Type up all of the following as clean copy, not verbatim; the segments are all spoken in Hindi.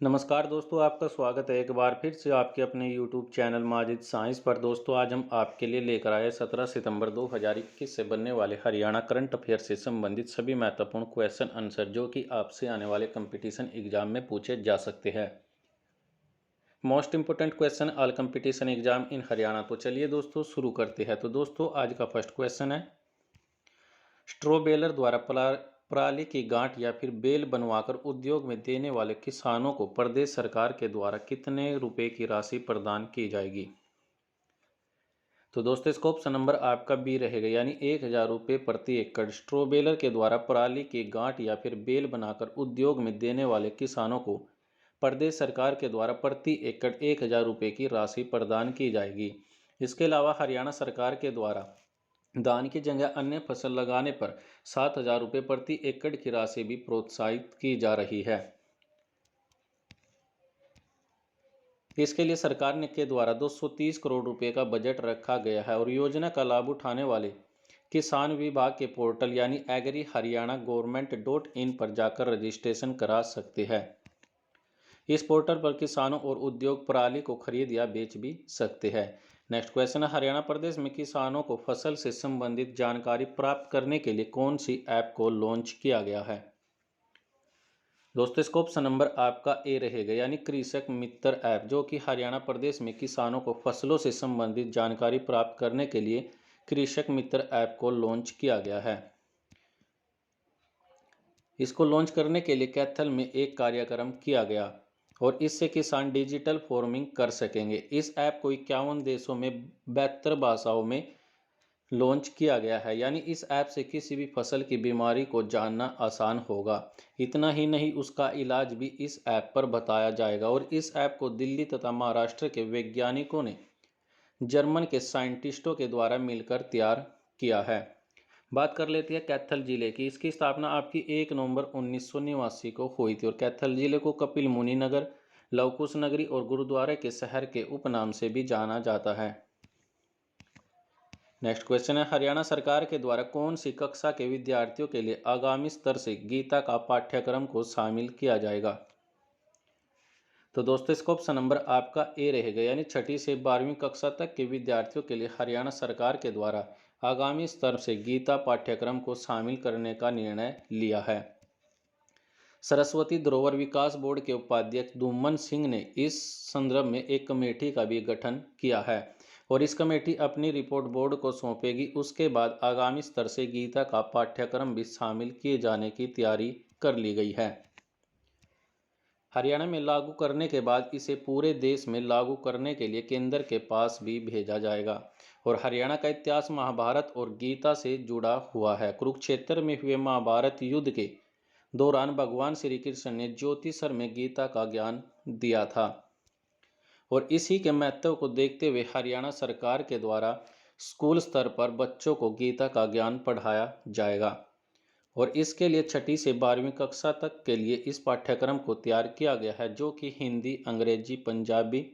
नमस्कार दोस्तों, आपका स्वागत है एक बार फिर से आपके अपने YouTube चैनल माजिद साइंस पर। दोस्तों, आज हम आपके लिए लेकर आए 17 सितंबर 2021 से बनने वाले हरियाणा करंट अफेयर से संबंधित सभी महत्वपूर्ण क्वेश्चन आंसर जो कि आपसे आने वाले कंपटीशन एग्जाम में पूछे जा सकते हैं। Most important question all competition exam in Haryana. तो चलिए दोस्तों शुरू करते हैं। तो दोस्तों, आज का फर्स्ट क्वेश्चन है, स्ट्रॉ बेलर द्वारा पराली की गांठ या फिर बेल बनवाकर उद्योग में देने वाले किसानों को प्रदेश सरकार के द्वारा कितने रुपए की राशि प्रदान की जाएगी। तो दोस्तों, इसका ऑप्शन नंबर आपका बी रहेगा, यानी 1,000 रुपये प्रति एकड़। स्ट्रॉ बेलर के द्वारा पराली की गांठ या फिर बेल बनाकर उद्योग में देने वाले किसानों को प्रदेश सरकार के द्वारा प्रति एकड़ 1,000 रुपये की राशि प्रदान की जाएगी। इसके अलावा हरियाणा सरकार के द्वारा धान की जगह अन्य फसल लगाने पर 7,000 रुपये प्रति एकड़ की राशि भी प्रोत्साहित की जा रही है। इसके लिए सरकार ने के द्वारा 230 करोड़ रुपए का बजट रखा गया है और योजना का लाभ उठाने वाले किसान विभाग के पोर्टल यानी एग्री हरियाणा government.in पर जाकर रजिस्ट्रेशन करा सकते हैं। इस पोर्टल पर किसानों और उद्योग पराली को खरीद या बेच भी सकते हैं। नेक्स्ट क्वेश्चन है, हरियाणा प्रदेश में किसानों को फसल से संबंधित जानकारी प्राप्त करने के लिए कौन सी ऐप को लॉन्च किया गया है। दोस्तों, इसका ऑप्शन नंबर आपका ए रहेगा, यानी कृषक मित्र ऐप, जो कि हरियाणा प्रदेश में किसानों को फसलों से संबंधित जानकारी प्राप्त करने के लिए कृषक मित्र ऐप को लॉन्च किया गया है। इसको लॉन्च करने के लिए कैथल में एक कार्यक्रम किया गया और इससे किसान डिजिटल फार्मिंग कर सकेंगे। इस ऐप को 51 देशों में 72 भाषाओं में लॉन्च किया गया है, यानी इस ऐप से किसी भी फसल की बीमारी को जानना आसान होगा। इतना ही नहीं, उसका इलाज भी इस ऐप पर बताया जाएगा और इस ऐप को दिल्ली तथा महाराष्ट्र के वैज्ञानिकों ने जर्मन के साइंटिस्टों के द्वारा मिलकर तैयार किया है। बात कर लेते हैं कैथल जिले की। इसकी स्थापना आपकी 1 नवंबर 1989 को हुई थी और कैथल जिले को कपिल मुनि नगर, लवकुश नगरी और गुरुद्वारे के शहर के उपनाम से भी जाना जाता है। नेक्स्ट क्वेश्चन है, हरियाणा सरकार के द्वारा कौन सी कक्षा के विद्यार्थियों के लिए आगामी स्तर से गीता का पाठ्यक्रम को शामिल किया जाएगा। तो दोस्तों, इसका ऑप्शन नंबर आपका ए रहेगा, यानी 6ठी से 12वीं कक्षा तक के विद्यार्थियों के लिए हरियाणा सरकार के द्वारा आगामी स्तर से गीता पाठ्यक्रम को शामिल करने का निर्णय लिया है। सरस्वती धरोहर विकास बोर्ड के उपाध्यक्ष धूमन सिंह ने इस संदर्भ में एक कमेटी का भी गठन किया है और इस कमेटी अपनी रिपोर्ट बोर्ड को सौंपेगी। उसके बाद आगामी स्तर से गीता का पाठ्यक्रम भी शामिल किए जाने की तैयारी कर ली गई है। हरियाणा में लागू करने के बाद इसे पूरे देश में लागू करने के लिए केंद्र के पास भी भेजा जाएगा और हरियाणा का इतिहास महाभारत और गीता से जुड़ा हुआ है। कुरुक्षेत्र में हुए महाभारत युद्ध के दौरान भगवान श्री कृष्ण ने ज्योतिषर में गीता का ज्ञान दिया था और इसी के महत्व को देखते हुए हरियाणा सरकार के द्वारा स्कूल स्तर पर बच्चों को गीता का ज्ञान पढ़ाया जाएगा और इसके लिए 6ठी से 12वीं कक्षा तक के लिए इस पाठ्यक्रम को तैयार किया गया है, जो कि हिंदी, अंग्रेजी, पंजाबी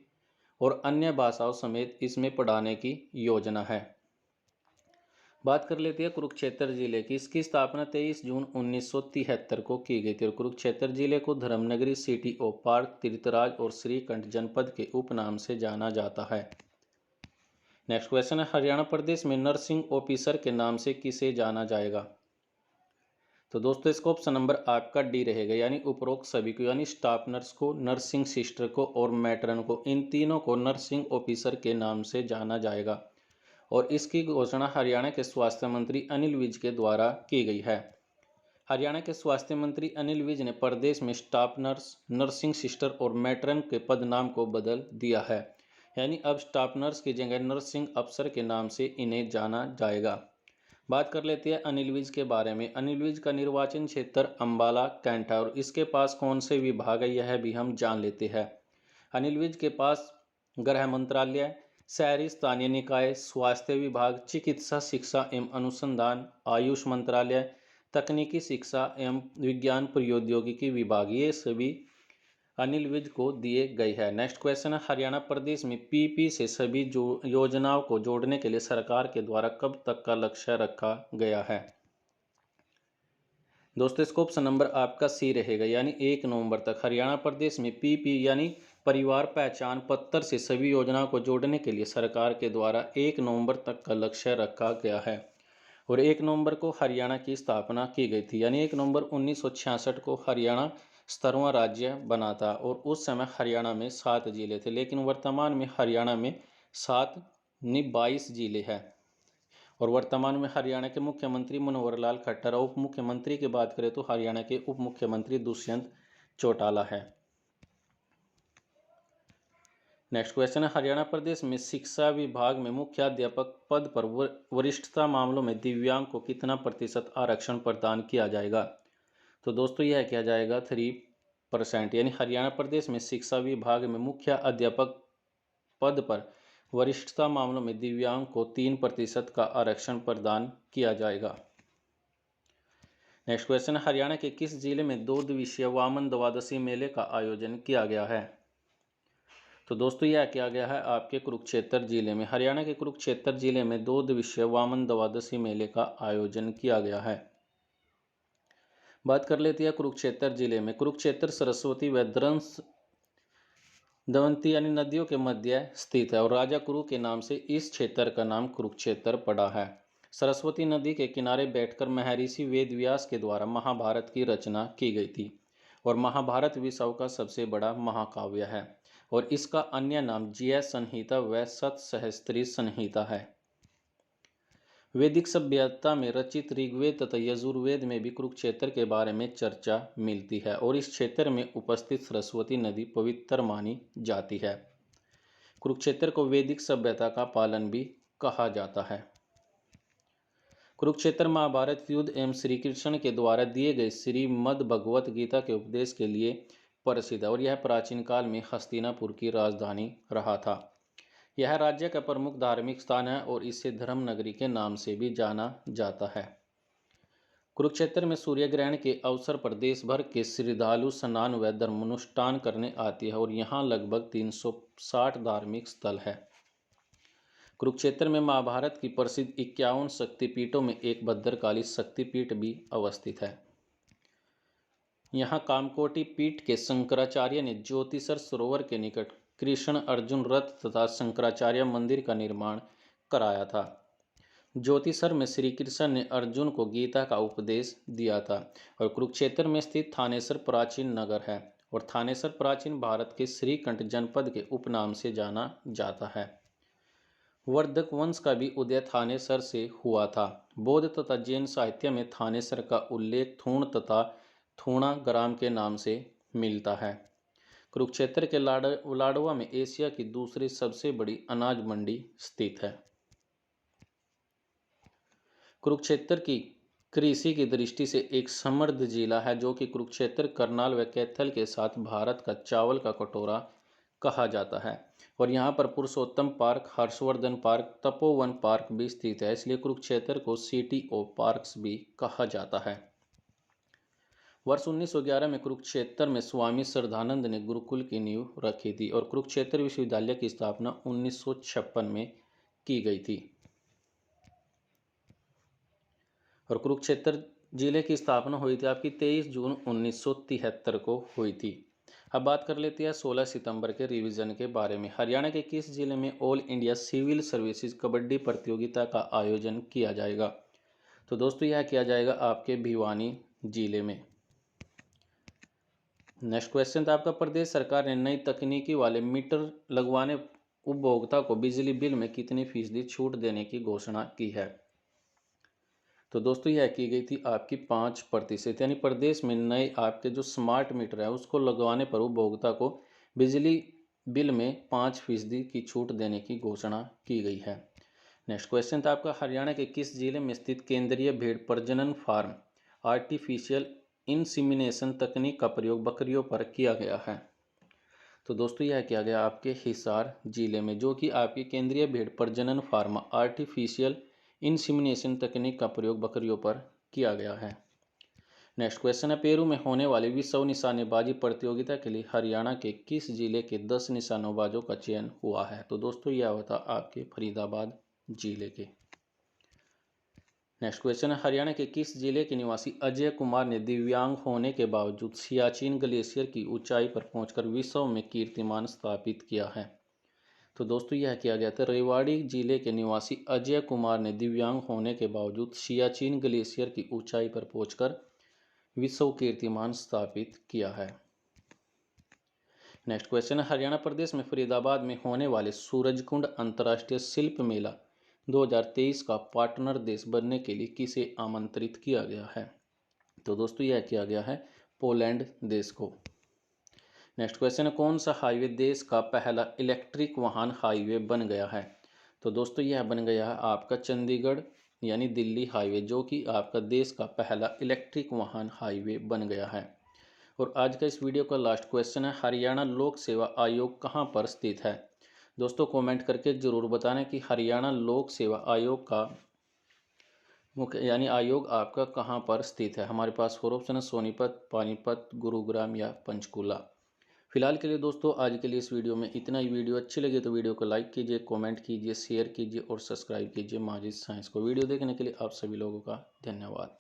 और अन्य भाषाओं समेत इसमें पढ़ाने की योजना है। बात कर लेते हैं कुरुक्षेत्र जिले की। इसकी स्थापना 23 जून 1973 को की गई थी और कुरुक्षेत्र जिले को धर्मनगरी, सिटी ऑफ पार्क, तीर्थराज और श्रीकंठ जनपद के उपनाम से जाना जाता है। नेक्स्ट क्वेश्चन है, हरियाणा प्रदेश में नर्सिंग ऑफिसर के नाम से किसे जाना जाएगा। तो दोस्तों, इसका ऑप्शन नंबर आपका डी रहेगा, यानी उपरोक्त सभी को, यानी स्टाफ नर्स को, नर्सिंग सिस्टर को और मैट्रन को, इन तीनों को नर्सिंग ऑफिसर के नाम से जाना जाएगा और इसकी घोषणा हरियाणा के स्वास्थ्य मंत्री अनिल विज के द्वारा की गई है। हरियाणा के स्वास्थ्य मंत्री अनिल विज ने प्रदेश में स्टाफ नर्स, नर्सिंग सिस्टर और मैट्रन के पद नाम को बदल दिया है, यानी अब स्टाफ नर्स की जगह नर्सिंग अफसर के नाम से इन्हें जाना जाएगा। बात कर लेते हैं अनिल विज के बारे में। अनिल विज का निर्वाचन क्षेत्र अंबाला कैंट है और इसके पास कौन से विभाग है यह भी हम जान लेते हैं। अनिल विज के पास गृह मंत्रालय, शहरी स्थानीय निकाय, स्वास्थ्य विभाग, चिकित्सा शिक्षा एवं अनुसंधान, आयुष मंत्रालय, तकनीकी शिक्षा एवं विज्ञान प्रौद्योगिकी विभाग, ये सभी अनिल विज को दिए गए हैं। नेक्स्ट क्वेश्चन है, हरियाणा प्रदेश में पीपी से सभी योजनाओं को जोड़ने के लिए सरकार के द्वारा कब तक का लक्ष्य रखा गया है। दोस्तों इसका ऑप्शन नंबर आपका सी रहेगा, यानी 1 नवंबर तक हरियाणा प्रदेश में पीपी यानी परिवार पहचान पत्र से सभी योजनाओं को जोड़ने के लिए सरकार के द्वारा 1 नवंबर तक का लक्ष्य रखा गया है। और 1 नवंबर को हरियाणा की स्थापना की गई थी, यानी 1 नवंबर 1966 को हरियाणा 17वां राज्य बना था। और उस समय हरियाणा में 7 जिले थे, लेकिन वर्तमान में हरियाणा में 7 नहीं 22 जिले हैं। और वर्तमान में हरियाणा के मुख्यमंत्री मनोहर लाल खट्टर, और उप मुख्यमंत्री की बात करें तो हरियाणा के उप मुख्यमंत्री दुष्यंत चौटाला है। नेक्स्ट क्वेश्चन है, हरियाणा प्रदेश में शिक्षा विभाग में मुख्याध्यापक पद पर वरिष्ठता मामलों में दिव्यांग को कितना प्रतिशत आरक्षण प्रदान किया जाएगा? तो दोस्तों यह किया जाएगा 3%, यानी हरियाणा प्रदेश में शिक्षा विभाग में मुख्य अध्यापक पद पर वरिष्ठता मामलों में दिव्यांग को 3% का आरक्षण प्रदान किया जाएगा। नेक्स्ट क्वेश्चन, हरियाणा के किस जिले में 2 दिवसीय वामन द्वादशी मेले का आयोजन किया गया है? तो दोस्तों यह किया गया है आपके कुरुक्षेत्र जिले में। हरियाणा के कुरुक्षेत्र जिले में 2 दिवसीय वामन द्वादशी मेले का आयोजन किया गया है। बात कर लेते हैं कुरुक्षेत्र जिले में। कुरुक्षेत्र सरस्वती व दमयंती यानी नदियों के मध्य स्थित है और राजा कुरु के नाम से इस क्षेत्र का नाम कुरुक्षेत्र पड़ा है। सरस्वती नदी के किनारे बैठकर महर्षि वेदव्यास के द्वारा महाभारत की रचना की गई थी और महाभारत विश्व का सबसे बड़ा महाकाव्य है और इसका अन्य नाम जय संहिता व सतसहस्त्री संहिता है। वैदिक सभ्यता में रचित ऋग्वेद तथा यजुर्वेद में भी कुरुक्षेत्र के बारे में चर्चा मिलती है और इस क्षेत्र में उपस्थित सरस्वती नदी पवित्र मानी जाती है। कुरुक्षेत्र को वैदिक सभ्यता का पालन भी कहा जाता है। कुरुक्षेत्र महाभारत युद्ध एवं श्री कृष्ण के द्वारा दिए गए श्रीमद् भगवत गीता के उपदेश के लिए प्रसिद्ध है और यह प्राचीन काल में हस्तिनापुर की राजधानी रहा था। यह राज्य का प्रमुख धार्मिक स्थान है और इसे धर्म नगरी के नाम से भी जाना जाता है। कुरुक्षेत्र में सूर्य ग्रहण के अवसर पर देश भर के श्रद्धालु स्नान व धर्मानुष्ठान करने आते हैं और यहाँ लगभग 360 धार्मिक स्थल है। कुरुक्षेत्र में महाभारत की प्रसिद्ध 51 शक्तिपीठों में एक भद्रकाली शक्तिपीठ भी अवस्थित है। यहाँ कामकोटि पीठ के शंकराचार्य ने ज्योतिषर सरोवर के निकट कृष्ण अर्जुन रथ तथा शंकराचार्य मंदिर का निर्माण कराया था। ज्योतिषर में श्री कृष्ण ने अर्जुन को गीता का उपदेश दिया था और कुरुक्षेत्र में स्थित थानेसर प्राचीन नगर है और थानेसर प्राचीन भारत के श्रीकंठ जनपद के उपनाम से जाना जाता है। वर्धक वंश का भी उदय थानेसर से हुआ था। बौद्ध तथा जैन साहित्य में थानेसर का उल्लेख थूण तथा थूणा ग्राम के नाम से मिलता है। कुरुक्षेत्र के लाडवा में एशिया की दूसरी सबसे बड़ी अनाज मंडी स्थित है। कुरुक्षेत्र की कृषि की दृष्टि से एक समृद्ध जिला है जो कि कुरुक्षेत्र करनाल व कैथल के साथ भारत का चावल का कटोरा कहा जाता है और यहाँ पर Purushottam park, Harshvardhan park, Tapovan park भी स्थित है, इसलिए कुरुक्षेत्र को सिटी ऑफ पार्क्स भी कहा जाता है। वर्ष 1911 में कुरुक्षेत्र में स्वामी श्रद्धानंद ने गुरुकुल की नींव रखी थी और कुरुक्षेत्र विश्वविद्यालय की स्थापना 1956 में की गई थी और कुरुक्षेत्र जिले की स्थापना हुई थी आपकी 23 जून 1973 को हुई थी। अब बात कर लेते हैं 16 सितंबर के रिवीजन के बारे में। हरियाणा के किस जिले में all India civil services kabaddi प्रतियोगिता का आयोजन किया जाएगा? तो दोस्तों यह किया जाएगा आपके भिवानी जिले में। नेक्स्ट क्वेश्चन था आपका, प्रदेश सरकार ने नई तकनीकी वाले मीटर लगवाने उपभोक्ता को बिजली बिल में कितनी फीसदी छूट देने की घोषणा की है? तो दोस्तों यह की गई थी आपकी 5%, यानी प्रदेश में नए आपके जो स्मार्ट मीटर है उसको लगवाने पर उपभोक्ता को बिजली बिल में 5% की छूट देने की घोषणा की गई है। नेक्स्ट क्वेश्चन था आपका, हरियाणा के किस जिले में स्थित केंद्रीय भेड़ प्रजनन फार्म आर्टिफिशियल इंसीमिनेशन तकनीक का प्रयोग बकरियों पर किया गया है? तो दोस्तों यह किया गया आपके हिसार जिले में, जो कि आपकी केंद्रीय भेड़ प्रजनन फार्म आर्टिफिशियल इंसीमिनेशन तकनीक का प्रयोग बकरियों पर किया गया है। नेक्स्ट क्वेश्चन है, पेरू में होने वाली विश्व निशानेबाजी प्रतियोगिता के लिए हरियाणा के किस जिले के 10 निशानेबाजों का चयन हुआ है? तो दोस्तों यह होता आपके फरीदाबाद जिले के। नेक्स्ट क्वेश्चन है, हरियाणा के किस जिले के निवासी अजय कुमार ने दिव्यांग होने के बावजूद सियाचिन ग्लेशियर की ऊंचाई पर पहुंचकर विश्व में कीर्तिमान स्थापित किया है? तो दोस्तों यह किया गया था रेवाड़ी जिले के निवासी अजय कुमार ने दिव्यांग होने के बावजूद सियाचिन ग्लेशियर की ऊंचाई पर पहुंचकर विश्व कीर्तिमान स्थापित किया है। नेक्स्ट क्वेश्चन है, हरियाणा प्रदेश में फरीदाबाद में होने वाले सूरजकुंड अंतर्राष्ट्रीय शिल्प मेला 2023 का पार्टनर देश बनने के लिए किसे आमंत्रित किया गया है? तो दोस्तों यह किया गया है पोलैंड देश को। नेक्स्ट क्वेश्चन है, कौन सा हाईवे देश का पहला इलेक्ट्रिक वाहन हाईवे बन गया है? तो दोस्तों यह बन गया है आपका चंडीगढ़ यानी दिल्ली हाईवे, जो कि आपका देश का पहला इलेक्ट्रिक वाहन हाईवे बन गया है। और आज का इस वीडियो का लास्ट क्वेश्चन है, हरियाणा लोक सेवा आयोग कहाँ पर स्थित है? दोस्तों कमेंट करके ज़रूर बताना कि हरियाणा लोक सेवा आयोग का मुख्य यानी आयोग आपका कहाँ पर स्थित है। हमारे पास 4 ऑप्शन है, सोनीपत, पानीपत, गुरुग्राम या पंचकुला। फिलहाल के लिए दोस्तों आज के लिए इस वीडियो में इतना ही। वीडियो अच्छी लगी तो वीडियो को लाइक कीजिए, कमेंट कीजिए, शेयर कीजिए और सब्सक्राइब कीजिए माजिद साइंस को। वीडियो देखने के लिए आप सभी लोगों का धन्यवाद।